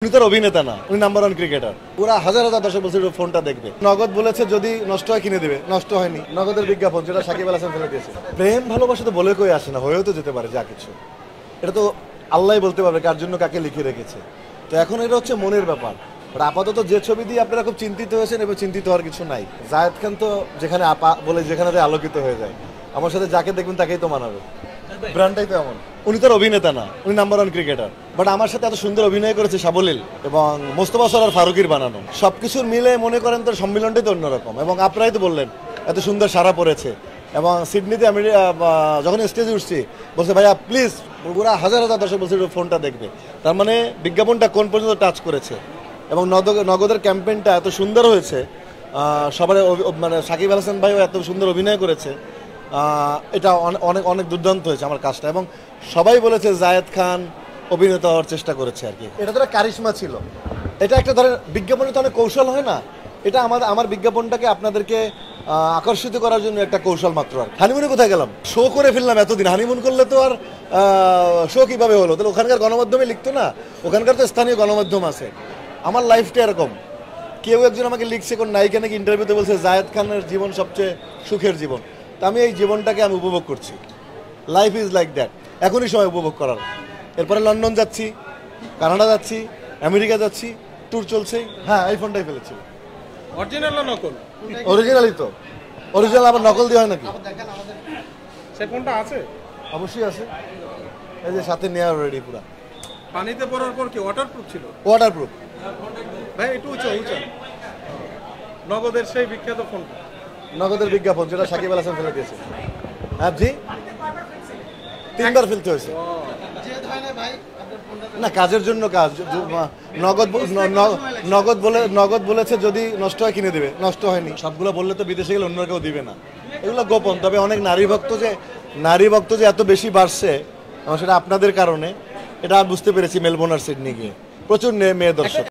উনি তো অভিনেতা না, উনি নাম্বার ওয়ান ক্রিকেটার। পুরা হাজার হাজার দর্শক বলছে ফোনটা দেখবে। নগদ বলেছে যদি নষ্ট হয় কিনে দেবে, নষ্ট হয়নি। নগদের বিজ্ঞাপন যেটা সাকিব আল হাসান ফেলে দিয়েছে। প্রেম ভালোবাসা তো বলে কই আসে না, হয়েও তো যেতে পারে যা কিছু। এটা তো আল্লাহই বলতে পারবে কার জন্য কাকে লিখে রেখেছে। তো এখন এটা হচ্ছে মনের ব্যাপার। আপাতত যে ছবি দিয়ে আপনারা খুব চিন্তিত হয়েছেন, এবার চিন্তিত হওয়ার কিছু নাই। জায়েদ খান তো যেখানে আপা বলে যেখানে আলোকিত হয়ে যায়, আমার সাথে যাকে দেখবেন তাকেই তো মানাবে। ব্র্যান্ডটাই তো এমন। উনি তো অভিনেতা না, উনি নাম্বার ওয়ান ক্রিকেটার। বাট আমার সাথে এত সুন্দর অভিনয় করেছে সাবলীল এবং মোস্তফা সরোয়ার ফারুকীর বানানো। সবকিছুর মিলে মনে করেন তোর সম্মিলনটাই তো অন্যরকম। এবং আপনারাই তো বললেন এত সুন্দর সাড়া পড়েছে। এবং সিডনিতে আমি যখন স্টেজে উঠছি বলছে ভাইয়া প্লিজ, পুরা হাজার হাজার দর্শক বলছে ফোনটা দেখবে। তার মানে বিজ্ঞাপনটা কোন পর্যন্ত টাচ করেছে। এবং নগদের ক্যাম্পেইনটা এত সুন্দর হয়েছে, সবার মানে সাকিব আল হাসান ভাইও এত সুন্দর অভিনয় করেছে। এটা অনেক অনেক দুর্দান্ত হয়েছে আমার কাজটা। এবং সবাই বলেছে জায়েদ খান অভিনেতা হওয়ার চেষ্টা করেছে আর কি। এটা তো কারিশমা ছিল। এটা একটা ধরেন বিজ্ঞাপনে তো অনেক কৌশল হয় না, এটা আমার বিজ্ঞাপনটাকে আপনাদেরকে আকর্ষিত করার জন্য একটা কৌশল মাত্র। আর হানিমুনে কোথায় গেলাম, শো করে ফেললাম এতদিন। হানিমুন করলে তো আর শো কিভাবে হলো? তাহলে ওখানকার গণমাধ্যমে লিখতো না, ওখানকার তো স্থানীয় গণমাধ্যম আছে। আমার লাইফটা এরকম। কেউ একজন আমাকে লিখছে কোন নায়িকা নাকি ইন্টারভিউতে বলছে জায়েদ খানের জীবন সবচেয়ে সুখের জীবন। তা আমি এই জীবনটাকে আমি উপভোগ করছি। লাইফ ইজ লাইক দ্যাট, এখনই সময় উপভোগ করার। এরপরে লন্ডন যাচ্ছি, কানাডা যাচ্ছি, আমেরিকা যাচ্ছি, ট্যুর চলছে। হ্যাঁ, এই ফোনটাই ফেলেছি। অরিজিনাল না নকল? অরিজিনালই তো। অরিজিনাল আবার নকল দিয়ে হয় নাকি? সে ফোনটা আছে? অবশ্যই আছে, এই যে সাথে নেওয়া রেডি পুরা। পানিতে পড়ার পর কি ওয়াটারপ্রুফ ছিল? ওয়াটারপ্রুফ। ভাই একটু উঁচা উঁচা। নগদের সেই বিখ্যাত ফোনটা। নগদের বিজ্ঞাপন যেটা সাকিব আল হাসান ফেলে দিয়েছে। হ্যাঁ জি, 3বার ফেলতে হয়েছে। না, কাজের জন্য কাজ। নগদ বলেছে যদি নষ্ট হয় কিনে দেবে, নষ্ট হয়নি। সবগুলো বললে তো বিদেশে গেলে অন্য কেউ দিবে না, এগুলো গোপন। তবে অনেক নারী ভক্ত যে এত বেশি বাড়ছে সেটা আপনাদের কারণে, এটা বুঝতে পেরেছি মেলবোর্ন আর সিডনি গিয়ে। প্রচুর মেয়ে দর্শক।